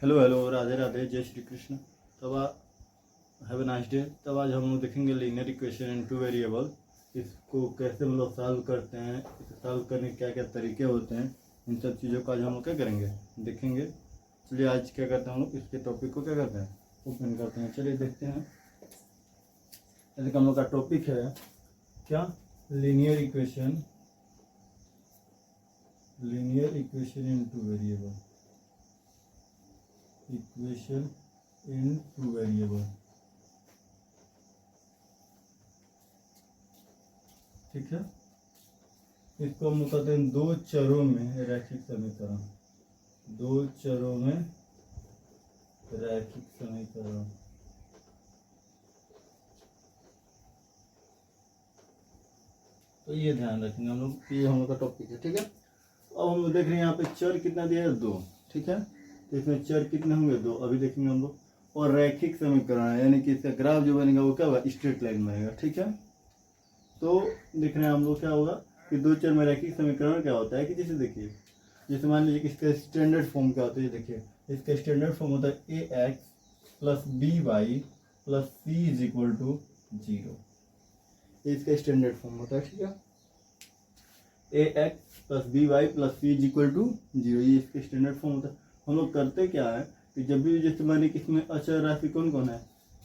Hello hello, Radhe Radhe, जय श्री कृष्ण। तब have a nice day. तब आज हम लोग देखेंगे linear equation in two variable. इसको कैसे हम लोग सॉल्व करते हैं, इसे सॉल्व करने के क्या क्या तरीके होते हैं, इन सब चीज़ों का आज हम लोग क्या करेंगे, देखेंगे। चलिए आज क्या करते हैं हम लोग, इसके टॉपिक को क्या करते हैं, ओपन करते हैं। चलिए देखते हैं। जैसे हम लोग का टॉपिक है क्या, linear equation in two variable, equation in two variable. ठीक है, इसको हम कहते हैं दो चरों में रैखिक समीकरण, दो चरों में रैखिक समीकरण। तो ये ध्यान रखेंगे हम लोग, ये हम लोग का टॉपिक है। ठीक है, अब हम लोग देख रहे हैं यहाँ पे चर कितना दिया है, दो। ठीक है, तो इसमें चर कितने होंगे, दो। अभी देखेंगे हम लोग। और रैखिक समीकरण है, यानी कि इसका ग्राफ जो बनेगा वो क्या होगा, स्ट्रेट लाइन बनेगा। ठीक है, तो देख रहे हैं हम लोग क्या होगा कि दो चर में रैखिक समीकरण क्या होता है कि जैसे देखिए, जैसे मान लीजिए कि इसका स्टैंडर्ड फॉर्म क्या होता है, देखिए इसका स्टैंडर्ड फॉर्म होता है a x plus b y plus c is equal to 0। इसका स्टैंडर्ड फॉर्म होता है। ठीक है, a x plus b y plus c is equal to 0, ये इसका स्टैंडर्ड फॉर्म होता है। हम लोग करते क्या है कि जब भी जैसे मानिए कि इसमें अचर राशि कौन कौन है,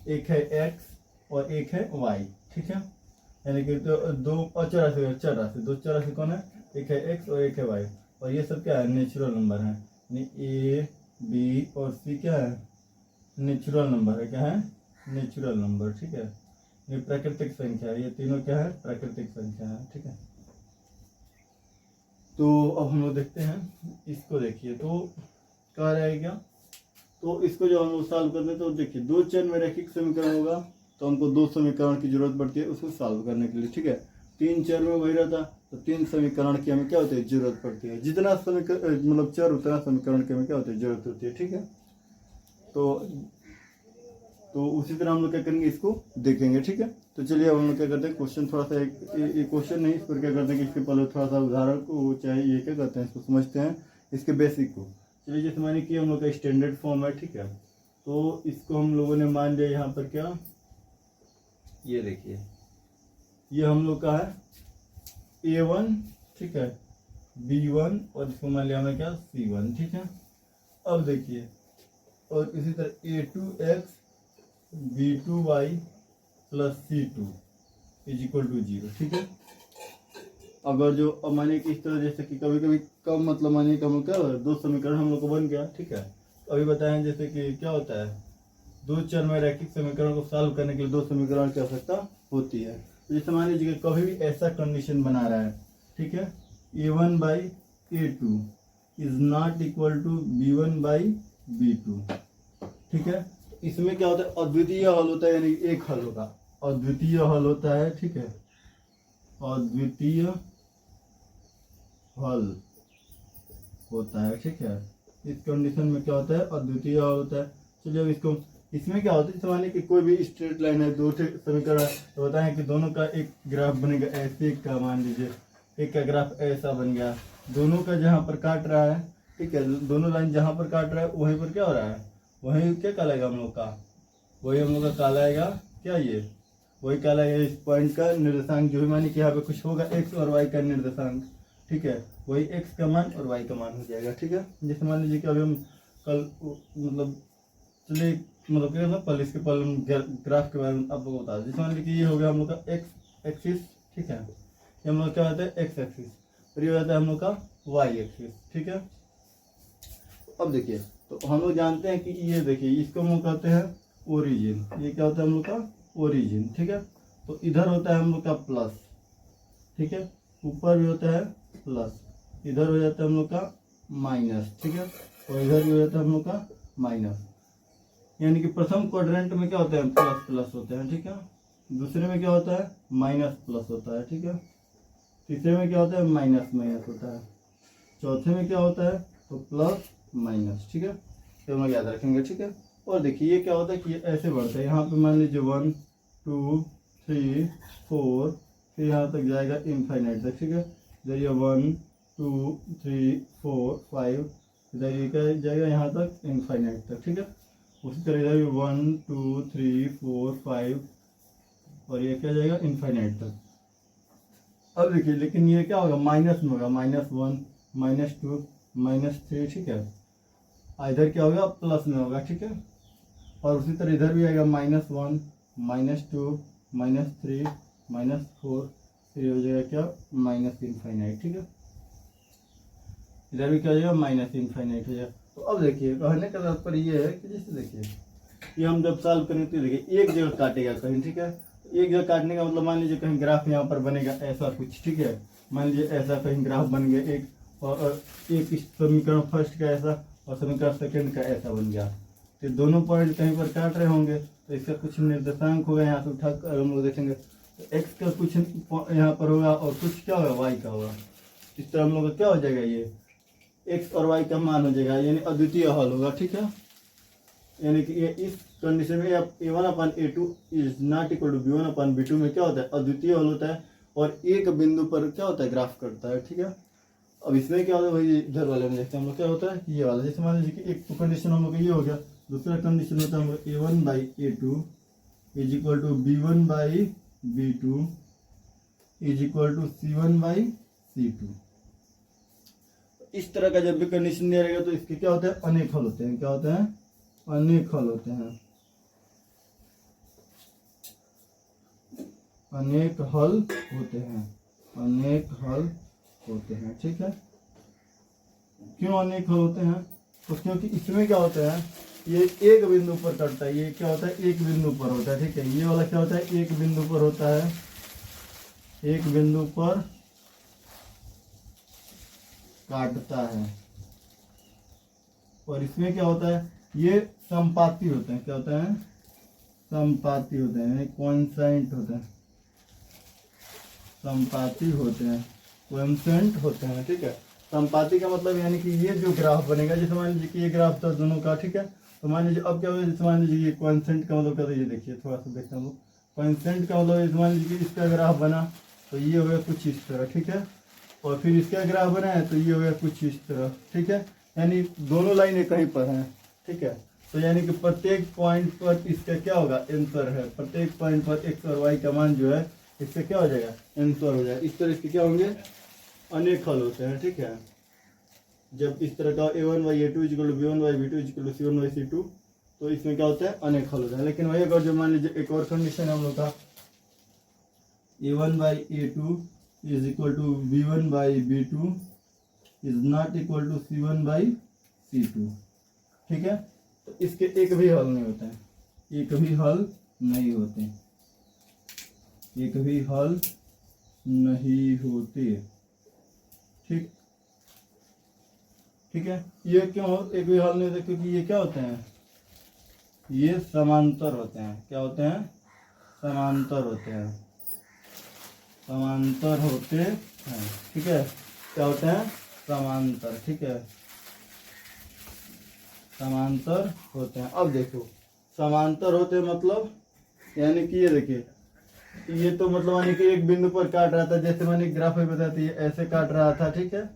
एक है एक्स और एक है वाई। ठीक है, यानी कि तो दो अचर राशि, चर राशि, दो चर राशि कौन है, एक है एक्स और एक है वाई। और ये सब क्या है, नेचुरल नंबर है, यानी ए बी और सी क्या है, नेचुरल नंबर है। क्या है, नेचुरल नंबर। ठीक है, ये प्राकृतिक संख्या है, ये तीनों क्या है, प्राकृतिक संख्या है। ठीक है, तो अब हम लोग देखते हैं इसको। देखिए तो क्या रहेगा, तो इसको जब हम लोग सॉल्व करते हैं तो देखिए दो चर में रैखिक समीकरण होगा, तो हमको दो समीकरण की जरूरत पड़ती है उसको सॉल्व करने के लिए। ठीक है, तीन चर में वही रहता, तो तीन समीकरण की हमें क्या होती है, जरूरत पड़ती है। जितना समीकरण मतलब चर उतना समीकरण की हमें क्या होती है, जरूरत होती है। ठीक है, तो उसी तरह हम लोग क्या करेंगे, इसको देखेंगे। ठीक है, तो चलिए अब हम लोग क्या करते हैं, क्वेश्चन थोड़ा सा एक क्वेश्चन नहीं, इस पर क्या करते हैं कि इसके पहले थोड़ा सा उदाहरण को चाहे ये क्या करते हैं, इसको समझते हैं, इसके बेसिक को। चलिए जैसे मानिए कि हम लोग का स्टैंडर्ड फॉर्म है। ठीक है, तो इसको हम लोगों ने मान लिया यहाँ पर क्या, ये देखिए ये हम लोग का है A1। ठीक है, B1 और इसको मान लिया हमने क्या, C1। ठीक है, अब देखिए और इसी तरह A2x B2y plus C2 is equal to 0। ठीक है, अगर जो अब मानिए कि इस तरह जैसे कि कभी कभी कम मतलब मानिए कि हम लोग क्या दो समीकरण हम लोग को बन गया। ठीक है, अभी बताएं जैसे कि क्या होता है, दो चर में रैखिक समीकरण को सॉल्व करने के लिए दो समीकरण की आवश्यकता होती है। तो जैसे मान लीजिए कभी भी ऐसा कंडीशन बना रहा है, ठीक है, A1 by A2 is not equal to B1 by B2। ठीक है, इसमें क्या होता है, अद्वितीय हल होता है, यानी एक हल होगा, अद्वितीय हल होता है। ठीक है, अद्वितीय हल होता है। ठीक है, इस कंडीशन में क्या होता है, अद्वितीय हल होता है। चलिए अब इसको, इसमें क्या होता है, जैसे मानिए कि कोई भी स्ट्रेट लाइन है, दो समीकरण है, तो बताएं कि दोनों का एक ग्राफ बनेगा ऐसे का, मान लीजिए एक का ग्राफ ऐसा बन गया, दोनों का जहाँ पर काट रहा है। ठीक है, दोनों लाइन जहाँ पर काट रहा है वहीं पर क्या हो रहा है, वहीं क्या कहलाएगा हम लोग का, वही हम लोग का कहलाएगा क्या, ये वही कहलाएगा इस पॉइंट का निर्देशांक। जो भी मानिए कि यहाँ पे कुछ होगा एक्स और वाई का निर्देशांक। ठीक है, वही एक्स का मान और वाई का मान हो जाएगा। ठीक है, जैसे मान लीजिए कि अभी हम कल मतलब चलिए मतलब क्या ना, पहले इसके पहले हम ग्राफ के बारे में आप लोगों को बता दें। जैसे मान लीजिए कि ये हो गया हम लोग का एक्स एक्सिस। ठीक है, ये हम लोग क्या होता है, एक्स एक्सिस, और ये हो जाता है हम लोग का वाई एक्सिस। ठीक है, अब देखिए तो हम लोग जानते हैं कि ये देखिए इसको हम लोग कहते हैं ओरिजिन, ये क्या होता है हम लोग का ओरिजिन। ठीक है, तो इधर होता है हम लोग का प्लस। ठीक है, ऊपर भी होता है प्लस, इधर हो जाता है हम लोग का माइनस। ठीक है, और इधर भी हो जाता है हम लोग का माइनस, यानी कि प्रथम क्वाड्रेंट में क्या होता है, प्लस प्लस होते हैं। ठीक है, दूसरे में क्या होता है, माइनस प्लस होता है। ठीक है, तीसरे में क्या होता है, माइनस माइनस होता है, चौथे में क्या होता है, तो प्लस माइनस। ठीक है, तो हम लोग याद रखेंगे। ठीक है, और देखिए ये क्या होता है कि ये ऐसे बढ़ता है, यहाँ पे मान लीजिए 1 2 3 4, फिर यहाँ तक जाएगा इनफाइनाइट तक। ठीक है, इधर ये 1 2 3 4 5, इधर ये क्या जाएगा यहाँ तक इनफाइनाइट तक, ठीक है। उसी तरह इधर भी 1 2 3 4 5 और ये क्या जाएगा इनफाइनाइट तक। अब देखिए लेकिन ये क्या होगा माइनस में होगा, -1 -2 -3, ठीक है। इधर क्या होगा प्लस में होगा, ठीक है। और उसी तरह इधर भी आएगा -1 -2 -3 -4, फिर हो जाएगा क्या माइनस इनफाइनाइट, ठीक है। इधर भी क्या हो जाएगा माइनस इनफाइनाइट हो जाएगा। तो अब देखिए कहने का तात्पर्य ये है कि जैसे देखिए ये हम जब सॉल्व करेंगे तो देखिए एक जगह काटेगा कहीं, ठीक है। एक जगह काटने का मतलब मान लीजिए कहीं ग्राफ यहाँ पर बनेगा ऐसा कुछ, ठीक है। मान लीजिए ऐसा कहीं ग्राफ बन गया एक, और एक समीकरण फर्स्ट का ऐसा और समीकरण सेकंड का ऐसा बन गया, तो दोनों पॉइंट कहीं पर काट रहे होंगे तो इसका कुछ निर्देशांक होगा, यहाँ से उठा कर हम लोग देखेंगे तो एक्स का कुछ यहाँ पर होगा और कुछ क्या होगा वाई का होगा। इस तरह हम लोग का क्या हो जाएगा ये एक्स और वाई का मान हो जाएगा, यानी अद्वितीय हल होगा, ठीक है। यानी कि ये इस कंडीशन में A1/A2 is not equal to B1/B2 में क्या होता है अद्वितीय हल होता है और एक बिंदु पर क्या होता है ग्राफ करता है, ठीक है। अब इसमें क्या होता है वही इधर वाले में देखते हैं हम लोग क्या होता है ये वाला। जैसे मान लीजिए कि एक तो कंडीशन हम लोग ये हो गया, दूसरा कंडीशन होता है हम लोग A1/A2 is equal to B1/B2 is equal to C1/C2। इस तरह का जब भी कंडीशन दिया रहेगा तो इसके क्या होते हैं अनेक हल होते हैं, क्या होते हैं अनेक हल होते हैं, अनेक हल होते हैं, अनेक हल होते हैं, ठीक है। क्यों अनेक हल होते हैं तो क्योंकि इसमें क्या होता है ये एक बिंदु पर कटता है, ये क्या होता है एक बिंदु पर होता है, ठीक है। ये वाला क्या होता है एक बिंदु पर होता है, एक बिंदु पर काटता है। और इसमें क्या होता है ये संपाती होते हैं, क्या होता है संपाती होते हैं, कॉन्सेंट होते हैं, संपाती होते हैं, कॉन्सेंट होते हैं, ठीक है। संपाती का मतलब यानी कि ये जो ग्राफ बनेगा, जैसे मान लीजिए कि ये ग्राफ था दोनों का, ठीक है। तो मान लीजिए अब क्या होगा जैसे मान लीजिए ये कॉन्सेंट का मतलब क्या होता है, ये देखिए थोड़ा सा देखते हैं हम लोग। कॉन्सेंट का मतलब जैसे मान लीजिए कि इसका ग्राफ बना तो ये होगा कुछ इस तरह, ठीक है। और फिर इसका ग्राफ बना है तो ये होगा कुछ इस तरह, ठीक है। यानी दोनों लाइनें कहीं पर हैं, ठीक है। तो यानी कि प्रत्येक पॉइंट पर इसका क्या होगा आंसर है, प्रत्येक पॉइंट पर एक्स और वाई का मान जो है इससे क्या हो जाएगा आंसर हो जाएगा। इस तरह इसके क्या होंगे अनेक हल होते हैं, ठीक है। जब इस तरह का A1/A2 equal to B1/B2 equal to C1/C2 तो इसमें क्या होता है अनेक हल होता है। लेकिन वही अगर जो मान लीजिए एक और कंडीशन हम लोग का A1/A2 is equal to B1/B2 is not equal to C1/C2, ठीक है। तो इसके एक भी हल नहीं होते हैं, एक भी हल नहीं होते, एक भी हल नहीं होते, ठीक, ठीक है। ये क्यों एक भी हल नहीं होते क्योंकि ये क्या होते हैं ये समांतर होते हैं, क्या होते हैं समांतर होते हैं, समांतर होते हैं, ठीक है। क्या होते हैं समांतर, ठीक है, समांतर होते हैं। अब देखो समांतर होते हैं मतलब यानी कि ये देखिए ये तो मतलब यानी कि एक बिंदु पर काट रहा था, जैसे मैंने ग्राफ में बताया था ये ऐसे काट रहा था, ठीक है।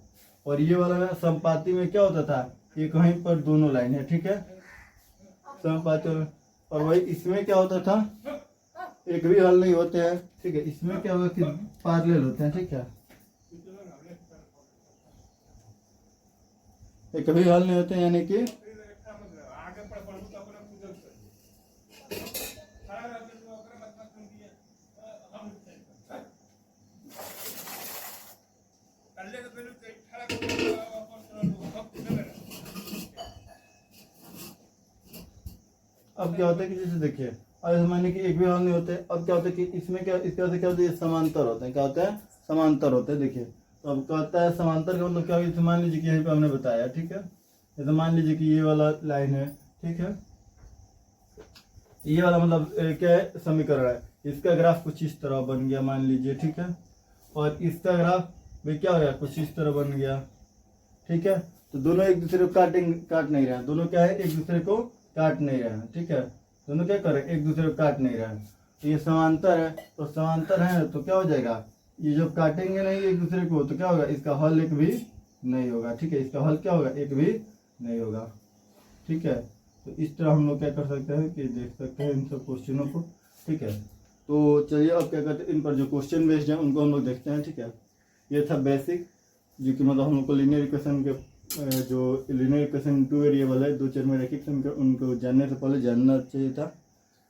और ये वाला संपाती में क्या होता था ये कहीं पर दोनों लाइन है, ठीक है संपाती में। और वही इसमें क्या होता था एक भी हल नहीं होते हैं, ठीक है। इसमें क्या होगा कि पैरेलल होते हैं, ठीक है, एक भी हल नहीं होते यानी कि अब क्या होता है कि जैसे देखिए अब माने कि एक भी हल नहीं होते। अब क्या होता है कि इसमें क्या इसके क्या होता है ये समांतर होते हैं, क्या होता है समांतर होते हैं। देखिए तो अब क्या होता है समांतर का मतलब क्या है जैसे मान लीजिए कि यहीं पे हमने बताया, ठीक है। जैसे मान लीजिए कि ये वाला लाइन है, ठीक है, ये वाला मतलब क्या है समीकरण है, इसका ग्राफ कुछ इस तरह बन गया मान लीजिए, ठीक है। और इसका ग्राफ भी क्या हो गया कुछ इस तरह बन गया, ठीक है। तो दोनों एक दूसरे को काट नहीं रहे हैं, दोनों क्या है एक दूसरे को काट नहीं रहे हैं, ठीक है। दोनों क्या कर रहे हैं एक दूसरे को काट नहीं रहे हैं। तो ये समांतर है, तो समांतर है तो क्या हो जाएगा ये जब काटेंगे नहीं एक दूसरे को तो क्या होगा इसका हल एक भी नहीं होगा, ठीक है। इसका हल क्या होगा एक भी नहीं होगा। ठीक है, तो इस तरह हम लोग क्या कर सकते हैं कि देख सकते हैं इन सब क्वेश्चनों को। ठीक है, तो चलिए अब क्या करते हैं, इन पर जो क्वेश्चन बेस्ड हैं उनको हम लोग देखते हैं। ठीक है, ये था बेसिक, जो कि मतलब हम लोग को लीनियर इक्वेशन के जो लीनियर इक्वेशन 2 वेरिएबल है, 2 चर में रैखिक समीकरण, उनको जानने से पहले जानना चाहिए था।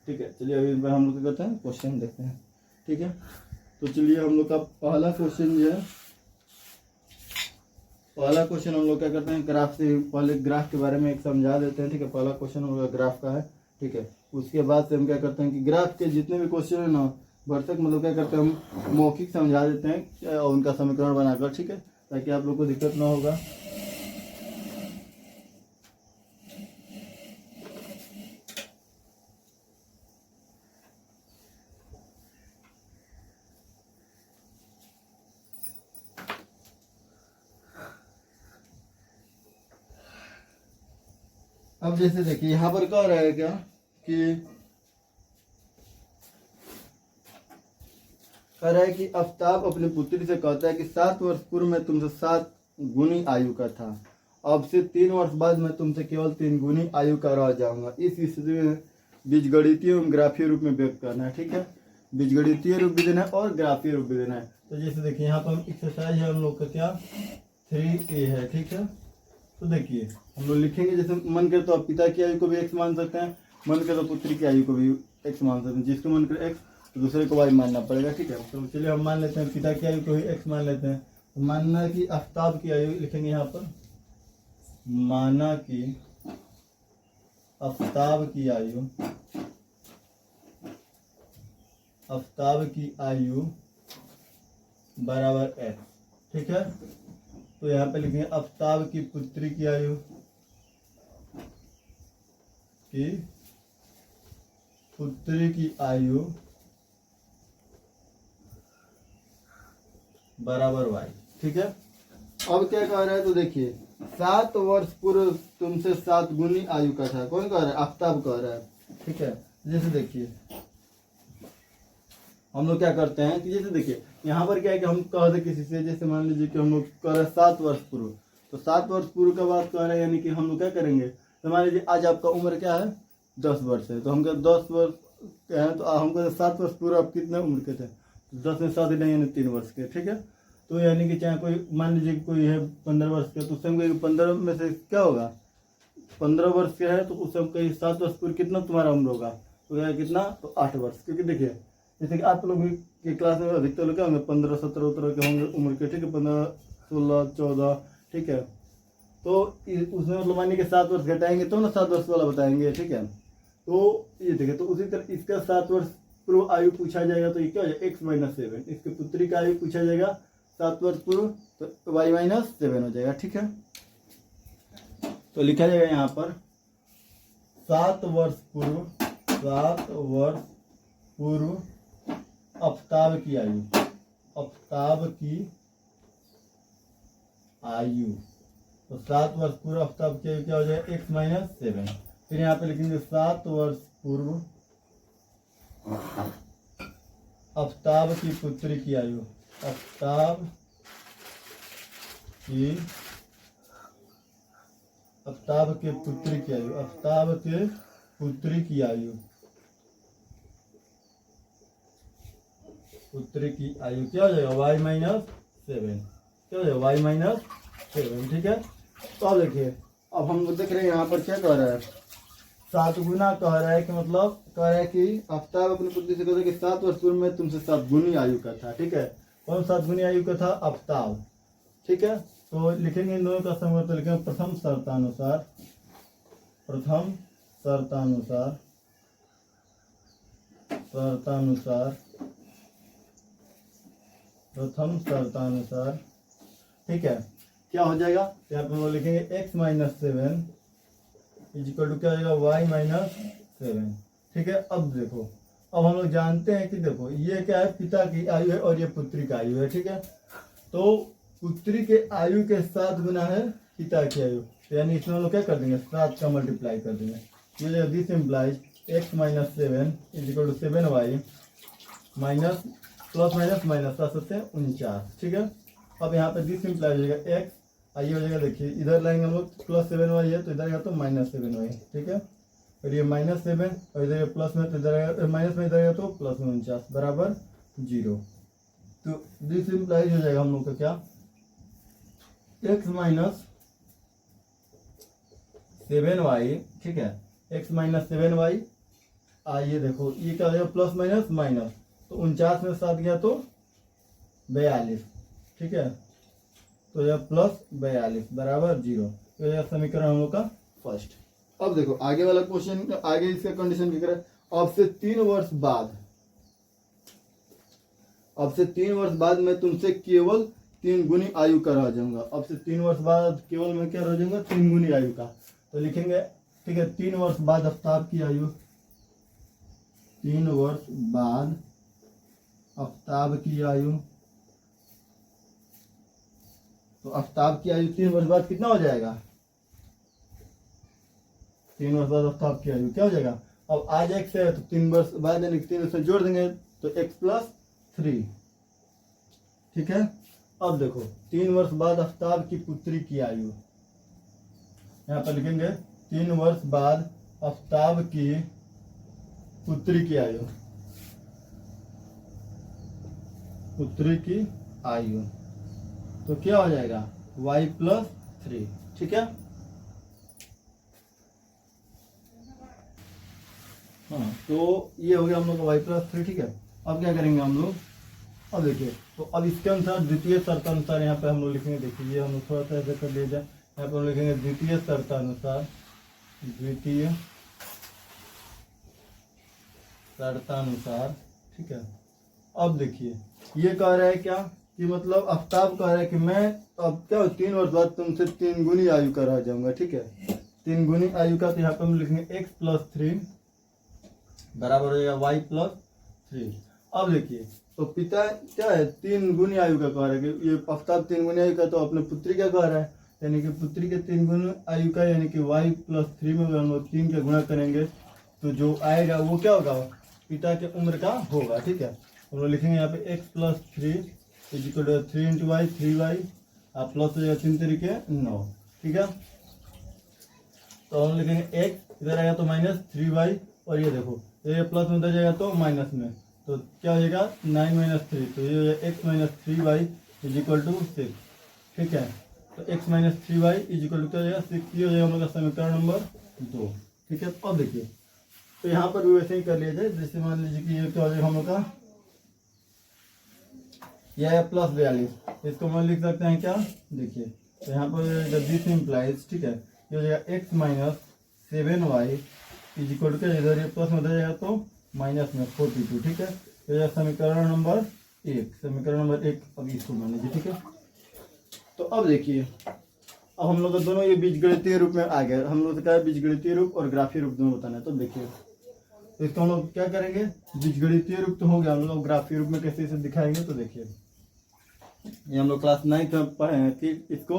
ठीक है, चलिए अभी इन पर हम लोग क्या करते हैं, क्वेश्चन देखते हैं। ठीक है, तो चलिए हम लोग का पहला क्वेश्चन जो है, पहला क्वेश्चन हम लोग क्या करते हैं, ग्राफ से पहले ग्राफ के बारे में एक समझा देते हैं। ठीक है, पहला क्वेश्चन हम लोग ग्राफ का है। ठीक है, उसके बाद से हम क्या करते हैं कि ग्राफ के जितने भी क्वेश्चन है ना भरसक मतलब क्या करते हैं, हम मौखिक समझा देते हैं और उनका समीकरण बनाकर। ठीक है, ताकि आप लोग को दिक्कत ना होगा। अब जैसे देखिए यहाँ पर कह रहा है क्या कि कह रहा है कि आफ्ताब अपनी पुत्री से कहता है कि 7 वर्ष पूर्व मैं तुमसे 7 गुनी आयु का था, अब से 3 वर्ष बाद मैं तुमसे केवल 3 गुनी आयु का रह जाऊंगा। इस स्थिति में बीजगणितीय एवं ग्राफीय रूप में व्यक्त करना है। ठीक है, बीजगणितीय रूप भी देना है और ग्राफीय रूप भी देना है। तो जैसे देखिए यहाँ पर हम एक्सरसाइज है हम लोग का क्या 3A है। ठीक है, तो देखिए हम लोग लिखेंगे, जैसे मन करे तो आप पिता की आयु को भी x मान सकते हैं, मन करे तो पुत्री की आयु को भी x मान सकते हैं। जिसको मन करे x तो दूसरे को y मानना पड़ेगा। ठीक है, तो चलिए हम मान लेते हैं पिता की आयु को ही x मान लेते हैं। तो मानना कि आफ्ताब की आयु लिखेंगे यहाँ पर, माना कि आफ्ताब की आयु, आफ्ताब की आयु बराबर x। ठीक है, तो यहाँ पे लिखेंगे आफ्ताब की पुत्री की आयु, बराबर y। ठीक है, अब क्या कह रहा है, तो देखिए 7 वर्ष पूर्व तुमसे 7 गुनी आयु का था। कौन कह रहा है, आफ्ताब कह रहा है। ठीक है, जैसे देखिए हम लोग क्या करते हैं कि जैसे देखिए यहाँ पर क्या है कि हम कह दे किसी से, जैसे मान लीजिए कि हम लोग कह रहे हैं 7 वर्ष पूर्व, तो 7 वर्ष पूर्व का बात कह रहे हैं, यानी कि हम लोग क्या करेंगे, तो मान लीजिए आज आपका उम्र क्या है 10 वर्ष है, तो हम क्या 10 वर्ष क्या है, तो हमको 7 वर्ष पूर्व आप कितने उम्र के थे, तो 10 में 7 नहीं यानी 3 वर्ष के। ठीक है, तो यानी कि चाहे कोई मान लीजिए कोई है 15 वर्ष का, तो उससे हमको 15 में से क्या होगा 15 वर्ष के है, तो उससे हम कहीं 7 वर्ष पूर्व कितना तुम्हारा उम्र होगा, तो क्या कितना, तो 8 वर्ष। क्योंकि देखिए जैसे कि आप लोग की क्लास में अधिकतर लोग क्या होंगे 15, 17 उतर के होंगे उम्र के। ठीक है, 15, 16, 14। ठीक है, तो उसमें मतलब मानिए कि 7 वर्ष घटाएंगे तो ना 7 वर्ष वाला बताएंगे। ठीक है, तो ये देखिए, तो उसी तरह इसका 7 वर्ष पूर्व आयु पूछा जाएगा, तो ये क्या हो जाएगा x-7। इसके पुत्री का आयु पूछा जाएगा 7 वर्ष पूर्व, तो y-7 हो जाएगा। ठीक है, तो लिखा जाएगा यहाँ पर 7 वर्ष पूर्व आफ्ताब की आयु, आफ्ताब की आयु, तो 7 वर्ष पूर्व आफ्ताब की आयु क्या हो जाएगा x-7। फिर यहाँ पे लिखेंगे 7 वर्ष पूर्व आफ्ताब की पुत्री की आयु, आफ्ताब के पुत्री की आयु, आफ्ताब के पुत्री की आयु, पुत्री की आयु क्या हो जाएगा y-7। क्या हो जाएगा y-7। ठीक है, तो अब देखिए अब हम देख रहे हैं यहाँ पर क्या कह रहा है, 7 गुना कह रहा है कि मतलब कह रहा है कि आफ्ताब अपनी पुत्री से कहता है कि 7 वर्ष पूर्व में तुमसे 7 गुनी आयु का था। ठीक है, कौन 7 गुनी आयु का था, आफ्ताब। ठीक है, तो लिखेंगे इन दोनों का समूह, तो लिखेंगे प्रथम शर्तानुसार ठीक है, क्या हो जाएगा, यहाँ पे हम लिखेंगे x-7 इक्वल टू क्या हो जाएगा y-7। ठीक है, अब देखो अब हम लोग जानते हैं कि देखो ये क्या है, पिता की आयु है और ये पुत्री की आयु है। ठीक है, तो पुत्री के आयु के 7 गुना है पिता की आयु, तो यानी इसमें हम लोग क्या कर देंगे 7 का मल्टीप्लाई कर देंगे। ये this implies x-7 equal to 7y plus minus 7 से 49। ठीक है, अब यहाँ पे दिस इम्प्लाई हो जाएगा x आइए हो जाएगा, देखिए इधर लाएंगे हम लोग +7y है तो इधर आएगा तो -7y, ठीक है। और ये -7 और इधर प्लस में तो इधर आएगा माइनस में, इधर आएगा तो प्लस में 49 बराबर 0। तो दिस इम्प्लाइज हो जाएगा हम लोग का क्या, x माइनस 7y, ठीक है, x माइनस 7y। आइए देखो ये क्या हो जाएगा, प्लस माइनस माइनस, तो 49 में 7 गया तो 42, ठीक है। तो यह +42 बराबर 0। तो यह समीकरण हम लोग का फर्स्ट। अब देखो आगे वाला क्वेश्चन, आगे इसका कंडीशन क्या है, अब से 3 वर्ष बाद, अब से 3 वर्ष बाद मैं तुमसे केवल 3 गुनी आयु का रह जाऊंगा। अब से 3 वर्ष बाद केवल मैं क्या रह जाऊंगा, 3 गुनी आयु का। तो लिखेंगे, ठीक है, 3 वर्ष बाद आफ्ताब की आयु, 3 वर्ष बाद आफ्ताब की आयु, तो आफ्ताब की आयु 3 वर्ष बाद कितना हो जाएगा, 3 वर्ष बाद आफ्ताब की आयु क्या हो जाएगा। अब आज x है तो 3 वर्ष बाद यानी 3 उसमें जोड़ देंगे तो x+3, ठीक है। अब देखो 3 वर्ष बाद आफ्ताब की पुत्री की आयु, यहाँ पर लिखेंगे 3 वर्ष बाद आफ्ताब की पुत्री की आयु, पुत्री की आयु, तो क्या हो जाएगा y+3, ठीक है। हाँ, तो ये हो गया हम लोग का y+3, ठीक है। अब क्या करेंगे हम लोग, अब देखिए, तो अब इसके अनुसार द्वितीय शर्तानुसार यहाँ पे हम लोग लिखेंगे, देखिए ये हम लोग थोड़ा सा ऐसे कर लिया जाए, यहाँ पे हम लिखेंगे द्वितीय शर्तानुसार, द्वितीय शर्तानुसार, ठीक है। अब देखिए ये कह रहा है क्या कि मतलब आफ्ताब कह रहा है कि मैं अब क्या 3 वर्ष बाद तुमसे 3 गुनी आयु का रह जाऊंगा, ठीक है, 3 गुनी आयु का। तो यहाँ पे हम लिखेंगे x+3 बराबर हो जाएगा y+3। अब देखिए तो पिता क्या है, 3 गुनी आयु का कह रहा है कि ये आफ्ताब 3 गुनी आयु का, तो अपने पुत्री का कह रहा है, यानी कि पुत्री के 3 गुनी आयु का, यानी कि y+3 में हम लोग 3 के गुणा करेंगे तो जो आएगा वो क्या होगा, पिता के उम्र का होगा, ठीक है। हम लोग लिखेंगे यहाँ पे x+3 = 3 × y 3y, आप प्लस हो जाएगा 3 तरीके 9, ठीक है। तो हम लिखेंगे x, इधर आएगा तो -3y, और ये देखो ये प्लस में उधर जाएगा तो माइनस में, तो क्या हो जाएगा 9 - 3, तो ये हो जाएगा x - 3y = 6, ठीक है। तो x - 3y = क्या हो जाएगा 6, ये हो जाएगा हम लोग का समीकरण नंबर 2, ठीक है। अब देखिए तो यहाँ पर भी वैसे ही कर लिया जाए, जैसे मान लीजिए कि ये क्या हो जाएगा हम लोग का, यह है +42, इसको हम लिख सकते हैं क्या, देखिए तो यहाँ पर दिस इम्प्लाइज, ठीक है, ये हो जाएगा x - 7y = क्या, इधर ये प्लस में उधर जाएगा तो माइनस में 42, ठीक है। तो यह समीकरण नंबर 1, समीकरण नंबर 1। अब इसको मान लीजिए, ठीक है। तो अब देखिए, अब हम लोग दोनों ये बीजगणितीय रूप में आ गए, हम लोग से क्या है बीजगणितीय रूप और ग्राफीय रूप दोनों बताना है। तो देखिए तो इसको हम लोग क्या करेंगे, बीजगणितीय रूप तो हो गया, हम लोग ग्राफीय रूप में कैसे इसे दिखाएंगे। तो देखिए ये हम लोग क्लास 9 में पढ़े हैं कि इसको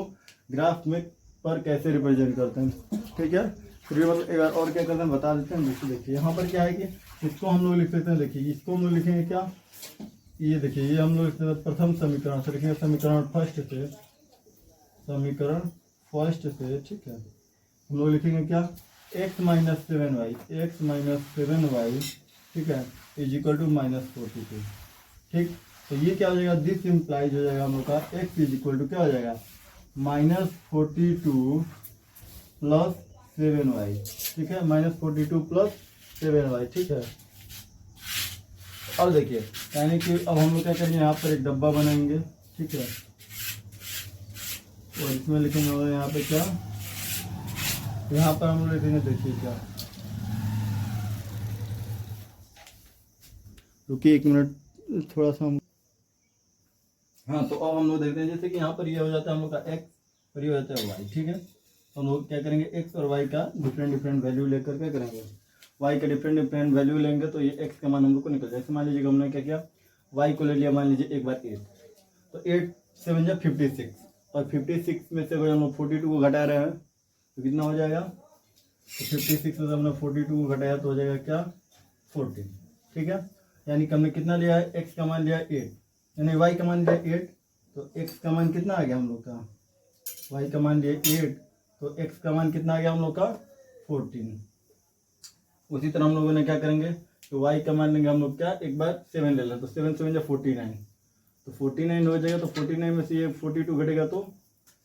ग्राफ में पर कैसे रिप्रेजेंट करते हैं, ठीक है। फिर मतलब एक बार और क्या करते हैं बता देते हैं। देखिए यहाँ पर क्या है कि इसको हम लोग लिख सकते हैं, देखिए इसको हम लोग लिखेंगे क्या, ये देखिए ये हम लोग लिखते हैं प्रथम समीकरण से, लिखेंगे समीकरण फर्स्ट से, समीकरण फर्स्ट से, ठीक है। हम लोग लिखेंगे क्या, x - 7y, x - 7y, ठीक है, = -42, ठीक। तो ये क्या हो जाएगा, दिस इम्प्लाइज हो जाएगा हम लोग का x = क्या हो जाएगा -42 + 7y, ठीक है, -42 + 7y, ठीक है। अब देखिए यानी कि अब हम लोग क्या करेंगे, यहाँ पर एक डब्बा बनाएंगे, ठीक है, और इसमें लिखेंगे यहाँ पे क्या, यहाँ पर हम लोग लिखेंगे, देखिए क्या, रुकिए 1 मिनट थोड़ा सा हम, हाँ। तो अब हम लोग देखते हैं जैसे कि यहाँ पर ये हो जाता है हम लोग का x और ये हो जाता है y, ठीक है। तो हम लोग क्या करेंगे, x और y का डिफरेंट वैल्यू लेकर क्या करेंगे, y का डिफरेंट वैल्यू लेंगे तो ये x का मान हम लोग को निकल जाए। जैसे मान लीजिए हमने क्या किया, y को ले लिया मान लीजिए एक बार 8, तो 8 × 7 = 56, और 56 में से अगर हम लोग 42 को घटा रहे हैं तो कितना हो जाएगा, तो 56 में से हमने 42 को घटाया तो हो जाएगा क्या 14, ठीक है। यानी कि हमने कितना लिया है, x का मान लिया 8, यानी y का मान लिया 8, तो x का मान कितना आ गया हम लोग का y का मान लिया 8, तो x का मान कितना आ गया हम लोग का 14। उसी तरह हम लोगों ने क्या करेंगे, तो y का मान लेंगे हम लोग क्या, एक बार 7 ले लें, तो 7 7 या 49, तो 49 हो जाएगा। तो 49 में से ये 42 घटेगा तो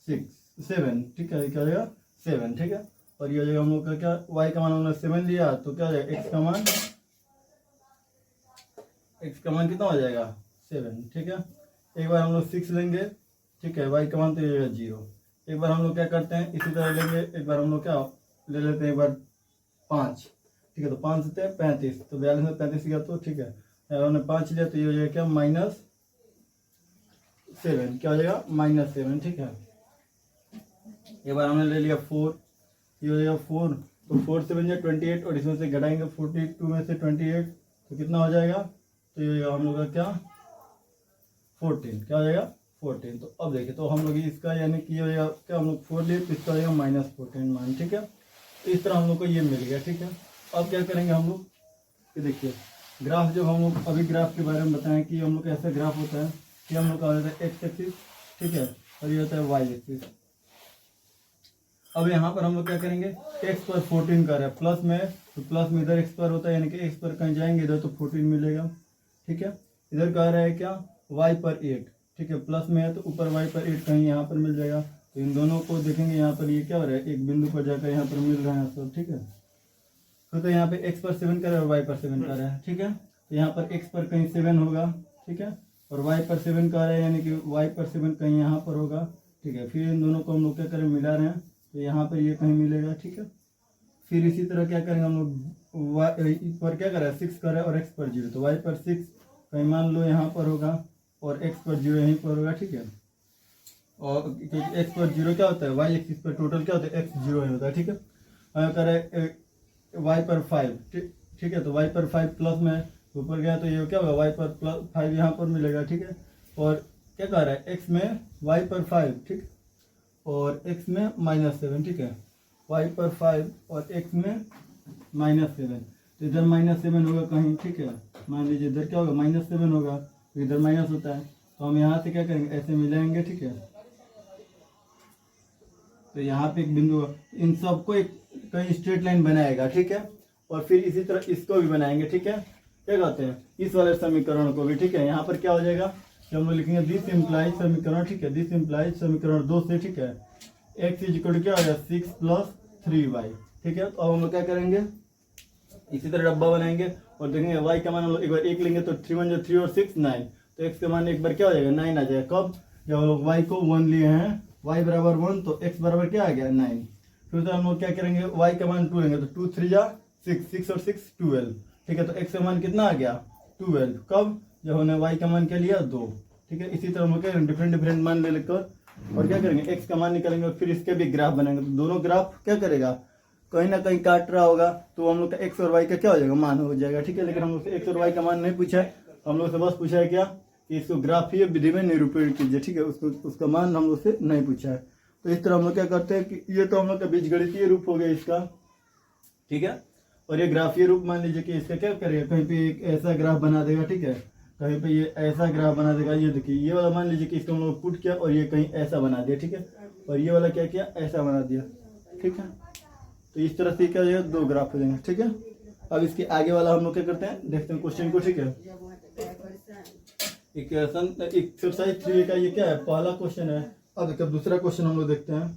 7, ठीक है, क्या हो जाएगा 7, ठीक है। और ये हो जाएगा हम लोग का क्या, y का मान हमने 7 लिया, तो क्या हो जाएगा x का मान कितना हो जाएगा 7, ठीक है। एक बार हम लोग 6 लेंगे, ठीक है, y का मान तो ये हो जाएगा 0। एक बार हम लोग क्या करते हैं, इसी तरह लेंगे, एक बार हम लोग क्या ले लेते हैं, एक बार 5, ठीक है, तो 5 से 35, तो 42 में 35 गया तो ठीक है, अगर हमने 5 लिया तो ये हो जाएगा क्या -7, क्या हो जाएगा -7, ठीक है। एक बार हमने ले लिया 4, ये हो जाएगा 4, तो 4 से बन जाए 28, और इसमें से घटाएंगे 42 में से 28, तो कितना हो जाएगा, तो ये हो जाएगा हम लोग का क्या 14, क्या हो जाएगा 14। तो अब देखिए, तो हम लोग इसका यानी कि ये हो जाएगा क्या, हम लोग 4 लिए तो इसका हो जाएगा -14 मान, ठीक है। तो इस तरह हम लोग को ये मिल गया, ठीक है। अब क्या करेंगे हम लोग, कि देखिए ग्राफ, जब हम लोग अभी ग्राफ के बारे में बताएं कि हम लोग का ऐसा ग्राफ होता है कि हम लोग का होता है एक्स एक्सिस, ठीक है, और ये होता है वाई एक्सिस। अब यहाँ पर हम लोग क्या करेंगे, x पर 14 कर रहे हैं प्लस में, तो प्लस में इधर x पर होता है, यानी कि x पर कहीं जाएंगे इधर तो 14 मिलेगा, ठीक है। इधर कह रहा है क्या, y पर 8, ठीक है, प्लस में है तो ऊपर y पर 8 कहीं यहाँ पर मिल जाएगा। तो इन दोनों को देखेंगे, यहाँ पर ये क्या हो रहा है, एक बिंदु पर जाकर यहाँ पर मिल रहा है सब, ठीक है। तो यहाँ पे x पर 7 कर रहा है और y पर 7 कर रहा है, ठीक है। तो यहाँ पर x पर कहीं 7 होगा, ठीक है, और y पर 7 कर रहा है, यानी कि y पर 7 कहीं यहाँ पर होगा, ठीक है। फिर इन दोनों को हम लोग क्या करें, मिला रहे हैं, तो यहाँ पर ये कहीं मिलेगा, ठीक है। फिर इसी तरह क्या करेंगे हम लोग, y पर क्या कर रहा है 6 कर रहा है और x पर 0, तो y पर 6 कहीं मान लो यहाँ पर होगा और x पर 0 यहीं पर होगा, ठीक है। और क्योंकि x पर 0 क्या होता है, y एक्सिस पर टोटल क्या होता है, x 0 ही होता है, ठीक है। कर रहा है y पर 5, ठीक है, तो y पर 5 प्लस में ऊपर गया तो ये क्या होगा, y पर प्लस 5 यहाँ पर मिलेगा, ठीक है। और क्या कह रहा है, x में y पर 5, ठीक, और x में -7, ठीक है, y पर 5 और x में -7, तो इधर -7 होगा कहीं, ठीक है। मान लीजिए इधर क्या होगा -7 होगा, तो इधर माइनस होता है, तो हम यहाँ से क्या करेंगे, ऐसे मिलाएंगे, ठीक है। तो यहाँ पे एक बिंदु, इन सबको एक कहीं स्ट्रेट लाइन बनाएगा, ठीक है। और फिर इसी तरह इसको भी बनाएंगे, ठीक है, क्या कहते हैं, इस वाले समीकरण को भी, ठीक है। यहाँ पर क्या हो जाएगा कि हम लोग लिखेंगे दिस इम्प्लाइज समीकरण, ठीक है, दिस इम्प्लाइज समीकरण 2 से, ठीक है, x इक्वल क्या हो जाएगा 6 + 3y, ठीक है। तो अब हम लोग क्या करेंगे, इसी तरह डब्बा बनाएंगे और देखेंगे y का मान हम लोग एक बार 1 लेंगे तो 3 × 3 और 6 9, तो x का मान एक बार क्या हो जाएगा 9 आ जाएगा। कब, जब हम लोग y को 1 लिए हैं, y बराबर 1, तो x बराबर क्या आ गया 9। फिर तो हम लोग क्या करेंगे, y का मान 2 लेंगे, तो 2 3 जा 6, 6 और 6 12, ठीक है। तो x का मान कितना आ गया 12, कब, जब हमने y का मान क्या लिया 2, ठीक है। इसी तरह हम लोग क्या करेंगे, डिफरेंट डिफरेंट मान ले लेकर और क्या करेंगे, x का मान निकालेंगे और फिर इसके भी ग्राफ बनाएंगे। तो दोनों ग्राफ क्या करेगा, कहीं ना कहीं काट रहा होगा, तो हम लोग का x और y का क्या हो जाएगा, मान हो जाएगा, ठीक है। लेकिन हम लोग से x और y का मान नहीं पूछा है, हम लोग से बस पूछा है क्या, कि इसको ग्राफीय विधि में निरूपित कीजिए, ठीक है। उसका मान हम लोग से नहीं पूछा है। तो इस तरह हम लोग क्या करते हैं कि ये तो हम लोग का बीजगणितीय रूप हो गया इसका, ठीक है। और ये ग्राफीय रूप मान लीजिए कि इसका क्या करेगा, कहीं पे एक ऐसा ग्राफ बना देगा, ठीक है, कहीं पे ये ऐसा ग्राफ बना देगा। ये देखिए, ये वाला मान लीजिए कि इसको हम लोग पुट किया और ये कहीं ऐसा बना दिया, ठीक है, और ये वाला क्या किया, ऐसा बना दिया, ठीक है। तो इस तरह से क्या हो जाएगा, 2 ग्राफ हो जाएंगे, ठीक है। अब इसके आगे वाला हम लोग क्या करते हैं, देखते हैं क्वेश्चन को, ठीक है। एक्सरसाइज 3 का ये क्या है, पहला क्वेश्चन है। अब देखिए दूसरा क्वेश्चन हम लोग देखते हैं।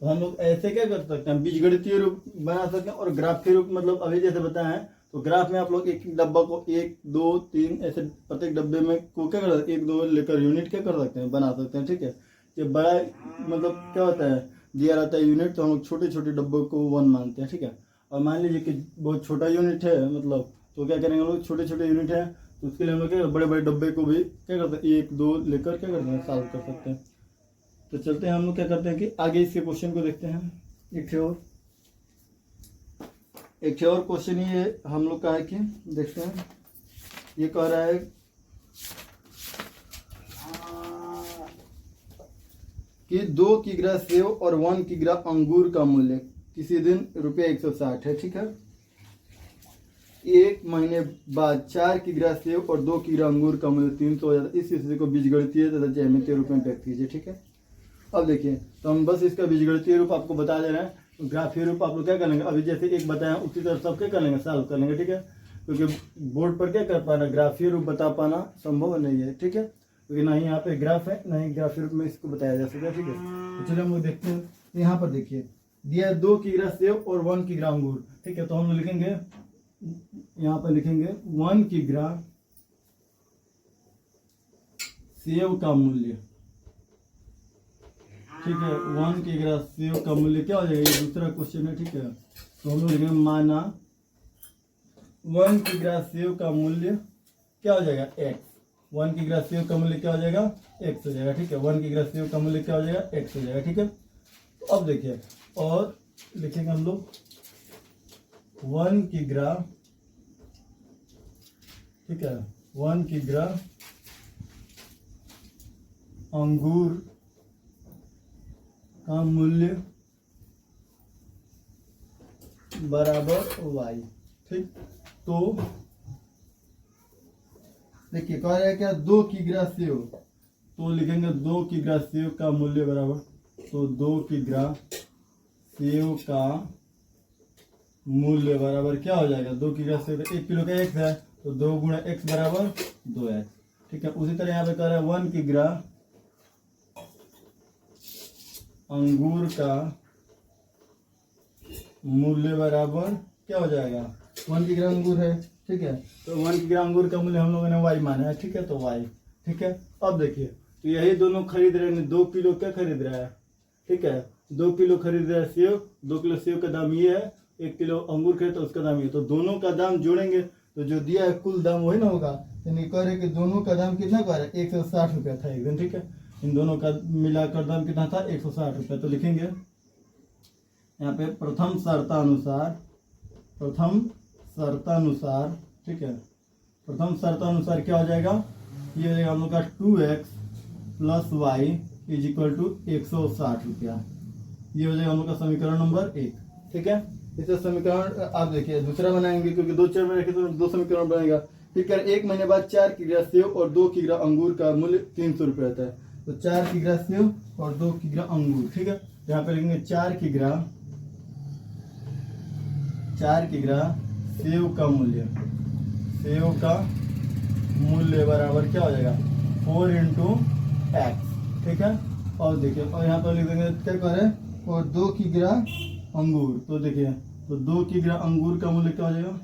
तो हम लोग ऐसे क्या कर सकते हैं, बीजगणितीय रूप बना सकते हैं और ग्राफीय रूप, मतलब अभी जैसे बताया है, तो ग्राफ में आप लोग एक डब्बा को 1 2 3 ऐसे प्रत्येक डब्बे में को क्या कर सकते हैं, 1 2 लेकर यूनिट क्या कर सकते हैं, बना सकते हैं, ठीक है। ये बड़ा मतलब क्या होता है, दिया रहता है यूनिट, तो हम लोग छोटे छोटे डब्बों को 1 मानते हैं, ठीक है। और मान लीजिए कि बहुत छोटा यूनिट है, मतलब तो क्या करेंगे हम लोग, छोटे छोटे यूनिट है तो उसके लिए हम लोग क्या बड़े बड़े डब्बे को भी क्या करते हैं 1 2 लेकर क्या करते हैं, सॉल्व कर सकते हैं। तो चलते हैं हम लोग क्या करते हैं कि आगे इसके क्वेश्चन को देखते हैं। एक और क्वेश्चन ये हम लोग का है कि देखते हैं, ये कह रहा है कि 2 किग्रा सेव और 1 किग्रा अंगूर का मूल्य किसी दिन ₹160 है, ठीक है। 1 महीने बाद 4 किग्रा सेव और 2 किग्रा अंगूर का मूल्य 300 हो जाता है। इस स्थिति को बीजगणितीय तथा ज्यामितीय रूप में व्यक्त कीजिए, ठीक है। अब देखिए, तो हम बस इसका बीजगणितीय रूप आपको बता दे रहे हैं। ग्राफीय रूप आप लोग क्या कर लेंगे, अभी जैसे एक बताया उसी तरह सब क्या कर लेंगे, सॉल्व कर लेंगे, ठीक है। क्योंकि बोर्ड पर क्या कर पाना, ग्राफीय रूप बता पाना संभव नहीं है, ठीक है। क्योंकि ना ही यहाँ पे ग्राफ है, ना ही ग्राफीय रूप में इसको बताया जा सकता है, ठीक है। तो चलिए हम लोग देखते हैं। यहाँ पर देखिए दिया है 2 किग्रा सेव और 1 किग्रा अंगूर, ठीक है। तो हम लिखेंगे, यहाँ पर लिखेंगे 1 किग्रा सेव का मूल्य, ठीक है। 1 किग्रा सेव का मूल्य क्या हो जाएगा, ये दूसरा क्वेश्चन है, ठीक है। तो हम लोग लिखेंगे माना 1 किग्रा सेव का मूल्य क्या हो जाएगा, x। 1 किग्रा सेव का मूल्य क्या हो जाएगा, x हो जाएगा, ठीक है। 1 किग्रा सेव का मूल्य क्या हो जाएगा, x हो जाएगा, ठीक है। तो अब देखिए और लिखेंगे हम लोग 1 किग्रा, ठीक है, 1 किग्रा अंगूर का मूल्य बराबर y, ठीक। तो देखिए कह रहा है क्या, 2 किग्रा सेव, तो लिखेंगे 2 किग्रा सेव का मूल्य बराबर, तो 2 किग्रा सेव का मूल्य बराबर क्या हो जाएगा, 2 किग्रा सेव 1 किलो का x है, तो 2 गुणा x बराबर 2x, ठीक है। उसी तरह यहाँ पे कह रहा है 1 किग्रा अंगूर का मूल्य बराबर क्या हो जाएगा, 1 किग्रा अंगूर है, ठीक है। तो 1 किग्रा अंगूर का मूल्य हम लोगों ने y माना है, ठीक है, तो y, ठीक है। अब देखिए तो यही दोनों खरीद रहे हैं, 2 किलो क्या खरीद रहा है, ठीक है, 2 किलो खरीद रहा है सेव, 2 किलो सेव का दाम ये है, 1 किलो अंगूर खरीद तो उसका दाम ये, तो दोनों का दाम जोड़ेंगे तो जो दिया है कुल दाम वही ना होगा। यानी कह रहे कि दोनों का दाम कितना कह रहा है, 160 रुपया था एकदम, ठीक है। इन दोनों का मिलाकर दाम कितना था, 160 रुपया। तो लिखेंगे यहाँ पे प्रथम शर्तानुसार, ठीक है, प्रथम शर्तानुसार क्या हो जाएगा, ये हो जाएगा हम लोग का 2x plus y is equal to 160 रुपया। ये हो जाएगा हम लोग का समीकरण नंबर 1, ठीक है। इसे समीकरण आप देखिए दूसरा बनाएंगे, क्योंकि 2 चर में रखे तो 2 समीकरण बनेगा। ठीक है, 1 महीने बाद 4 किग्रा सेव और 2 किग्रा अंगूर का मूल्य 300 रुपये रहता है। तो 4 किग्रा सेव और 2 किग्रा अंगूर, ठीक है। यहाँ पे लिखेंगे 4 किग्रा सेव का मूल्य बराबर क्या हो जाएगा, 4 इंटू एक्स, ठीक है। और देखिए और यहाँ पर लिख देंगे क्या करें, और 2 किग्रा अंगूर, तो देखिए तो 2 किग्रा अंगूर का मूल्य क्या हो जाएगा,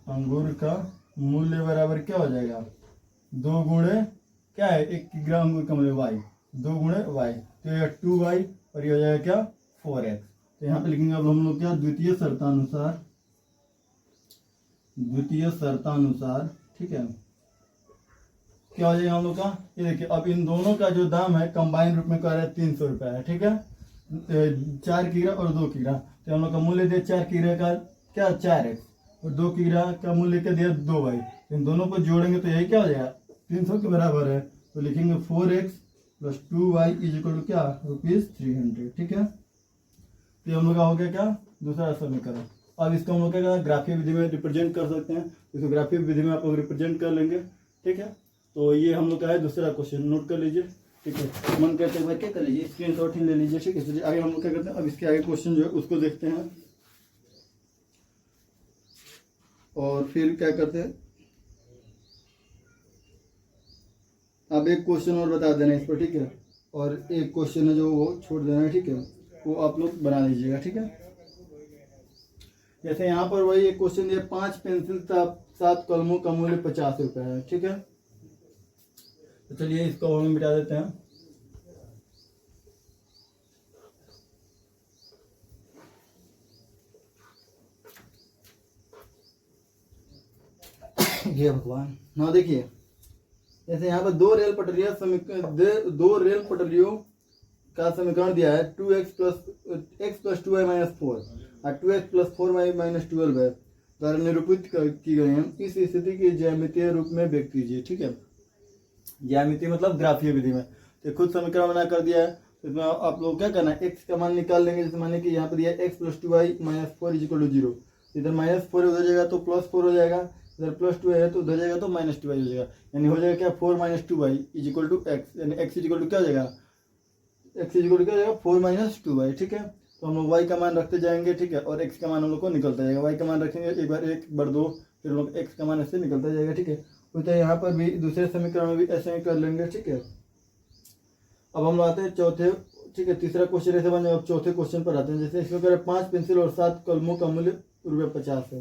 अंगूर का मूल्य बराबर क्या हो जाएगा, 2 गुणे क्या है, 1 किग्रा अंगूर का मूल्य y, 2 गुणे y, तो यह 2y और ये हो जाएगा क्या 4x। तो यहाँ पे लिखेंगे अब हम लोग क्या, द्वितीय शर्तानुसार, ठीक है, क्या हो जाएगा हम लोग का, ये देखिए अब इन दोनों का जो दाम है कंबाइन रूप में कह रहा है 300 रुपया है, ठीक है। 4 किग्रा और 2 किग्रा, तो हम लोग का मूल्य दिया 4 किग्रा का क्या 4x और 2 किग्रा का मूल्य क्या दिया 2y। इन दोनों को जोड़ेंगे तो यही क्या हो जाएगा 300 के बराबर है। तो लिखेंगे 4x plus 2y is equal to क्या ₹300, ठीक है। तो हम लोग का हो गया क्या दूसरा समीकरण। अब इसको हम लोग क्या ग्राफीय विधि में रिप्रेजेंट कर सकते हैं, इसको ग्राफीय विधि में आप लोग रिप्रेजेंट कर लेंगे, ठीक है। तो ये हम लोग का है दूसरा क्वेश्चन, नोट कर लीजिए, ठीक है। मन करते हुए क्या कर लीजिए, स्क्रीनशॉट ही ले लीजिए, ठीक है। चलिए आगे हम लोग क्या करते हैं, अब इसके आगे क्वेश्चन जो है उसको देखते हैं और फिर क्या करते हैं, अब एक क्वेश्चन और बता देना इस पर, ठीक है। और एक क्वेश्चन है जो वो छोड़ देना है, ठीक है, वो आप लोग बना लीजिएगा, ठीक है। जैसे यहाँ पर वही एक क्वेश्चन दिया, 5 पेंसिल 7 कलमों का मूल्य 50 रुपये है, ठीक है। तो चलिए इसको हम मिटा देते हैं। ये भगवान ना, देखिए जैसे यहाँ पर 2 रेल पटरियों का समीकरण दिया है, 2x प्लस 2y माइनस 4 और 2x प्लस 4y माइनस 12 है, द्वारा निरूपित की गई है। इस स्थिति की ज्यामितीय रूप में व्यक्त कीजिए, ठीक है। ज्यामिति मतलब ग्राफीय विधि में। तो खुद समीकरण बना कर दिया है, तो इसमें आप लोग क्या करना है, एक्स का मान निकाल लेंगे। जैसे मानिए कि यहाँ पर दिया x plus 2y minus 4 equal to 0, इधर -4 उधर जाएगा तो +4 हो जाएगा, इधर +2 है तो उधर जाएगा तो -2y हो जाएगा, यानी हो जाएगा क्या 4 - 2y इक्वल टू एक्स, यानी एक्स इक्वल टू क्या हो जाएगा, एक्स इक्वल टू क्या हो जाएगा 4 - 2y। ठीक है, तो हम लोग y का मान रखते जाएंगे। ठीक है, और x का मान हम लोग को निकलता जाएगा, y का मान रखेंगे एक बार 1 बार 2, फिर हम लोग x का मान ऐसे निकलता जाएगा। ठीक है, तो यहाँ पर भी दूसरे समीकरण में भी ऐसे ही कर लेंगे। ठीक है, अब हम आते हैं चौथे, ठीक है, तीसरा क्वेश्चन ऐसे बन जाएगा। अब चौथे क्वेश्चन पर आते हैं। जैसे इसमें करें 5 पेंसिल और 7 कलमों का मूल्य ₹50 है।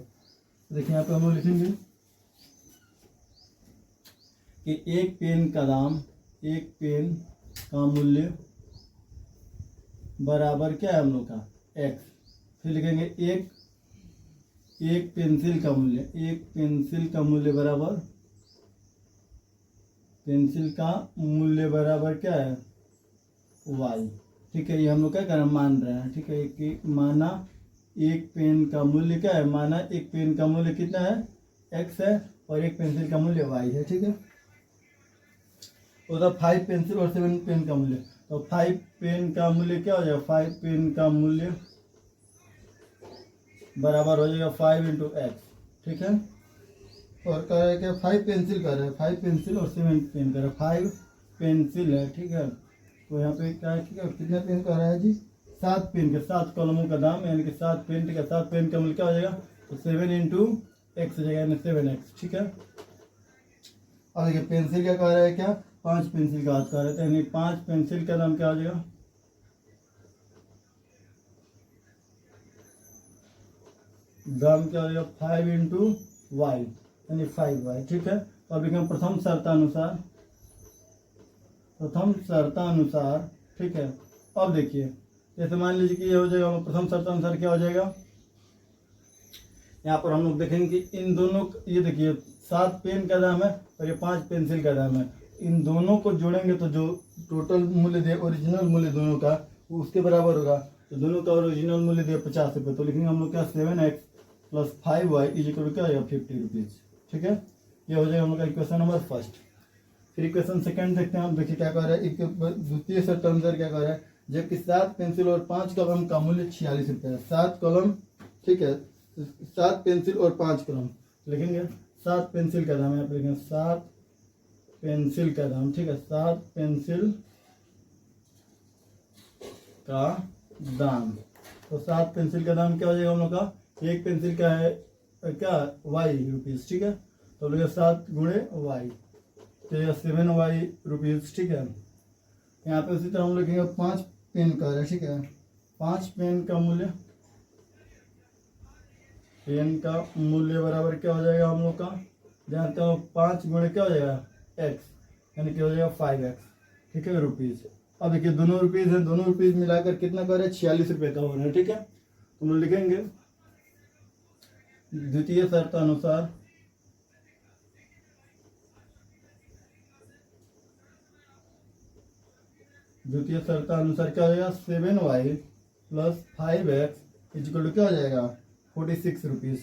देखिए यहाँ पे हम लोग लिखेंगे कि एक पेन का मूल्य बराबर क्या है हम लोग का x। फिर लिखेंगे एक पेंसिल का मूल्य बराबर, पेंसिल का मूल्य बराबर क्या है y। ठीक है, ये हम लोग क्या कर रहे हैं, मान रहे हैं। ठीक है, कि माना एक पेन का मूल्य क्या है, माना एक पेन का मूल्य कितना है x है और एक पेंसिल का मूल्य y है। ठीक है, तो 5 पेंसिल और 7 पेन का मूल्य, तो 5 पेन का मूल्य क्या हो जाएगा, 5 पेन का मूल्य बराबर हो जाएगा 5 × x। ठीक है, और कह रहा है क्या 5 पेंसिल कर रहा है, 5 पेंसिल और 7 पेन कर रहा है, 5 पेंसिल है। ठीक है, तो यहाँ पे क्या है, ठीक है, कितना पेन कर रहा है जी, 7 पेन के 7 कलमों का दाम, यानी कि 7 पेन। ठीक है, 7 पेन का मूल्य क्या हो जाएगा, तो 7 × x हो जाएगा, यानी 7x। ठीक है, और देखिए पेंसिल क्या कह रहा है, क्या 5 पेंसिल का हाथ कह रहा है, यानी 5 पेंसिल का दाम क्या हो जाएगा, दाम क्या हो जाएगा 5 × y, यानी 5y। ठीक है, तो अब हम प्रथम शर्तानुसार। ठीक है, अब देखिए जैसे मान लीजिए कि ये हो जाएगा, प्रथम शर्तानुसार क्या हो जाएगा, यहाँ पर हम लोग देखेंगे कि इन दोनों, ये देखिए 7 पेन का दाम है और ये 5 पेंसिल का दाम है, इन दोनों को जोड़ेंगे तो जो टोटल मूल्य दे, ओरिजिनल मूल्य दोनों का, वो उसके बराबर होगा। तो दोनों का ओरिजिनल मूल्य दे 50 रुपये, तो लिखेंगे हम लोग क्या 7x + 5y इक्वल क्या हो जाएगा 50 रुपीज़। ठीक है, ये हो जाएगा हम लोग का इक्वेशन नंबर फर्स्ट। फिर इक्वेशन सेकंड देखते हैं हम। देखिए क्या कह रहा है, द्वितीय शर्तानुसार क्या कह रहा है, जबकि 7 पेंसिल और 5 कलम का मूल्य 46 रुपये है। 7 कलम, ठीक है, 7 पेंसिल और 5 कलम, लिखेंगे 7 पेंसिल का दाम, यहाँ पे लिखेंगे 7 पेंसिल का दाम। ठीक है, 7 पेंसिल का दाम, तो 7 पेंसिल का दाम क्या हो जाएगा हम लोग का, एक पेंसिल का है क्या y रुपीज़। ठीक है, तो लिखिए 7 × y, तो 7y रुपीज़। ठीक है, यहाँ पे उसी तरह हम लिखेंगे 5 पेन का है। ठीक है, 5 पेन का मूल्य, बराबर क्या हो जाएगा हम लोग का, जानते हो 5 × क्या हो जाएगा x, यानी क्या हो जाएगा 5x। ठीक है, रुपीज़। अब देखिए दोनों रुपीज़ हैं, दोनों रुपीज़ मिलाकर कितना कर रहे हैं, 46 रुपये का हो रहा है। ठीक है, तो हम लोग लिखेंगे द्वितीय शर्तानुसार, क्या हो जाएगा 7y + 5x इक्वल टू क्या हो जाएगा 46 रुपीज़।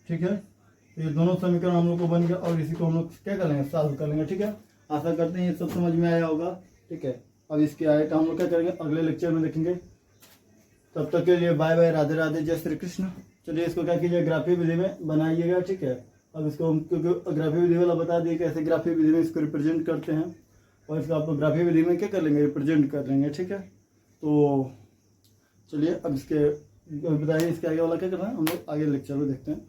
ठीक है, तो ये दोनों समीकरण हम लोग को बन गया, और इसी को हम लोग क्या कर लेंगे, सॉल्व कर लेंगे। ठीक है, आशा करते हैं ये सब समझ में आया होगा। ठीक है, अब इसके आगे का हम लोग क्या करेंगे, अगले लेक्चर में देखेंगे। तब तक के लिए बाय बाय, राधे राधे, जय श्री कृष्ण। चलिए इसको क्या कीजिए, ग्राफी विधि में बनाइएगा। ठीक है, अब इसको हम, क्योंकि ग्राफी विधि वाला बता दिए कैसे ग्राफी विधि में इसको रिप्रेजेंट करते हैं, और इसको आप लोग ग्राफी विधि में क्या कर लेंगे, रिप्रेजेंट कर लेंगे। ठीक है, तो चलिए अब इसके बताइए इसके आगे वाला क्या करना है, हम लोग आगे लेक्चर में देखते हैं।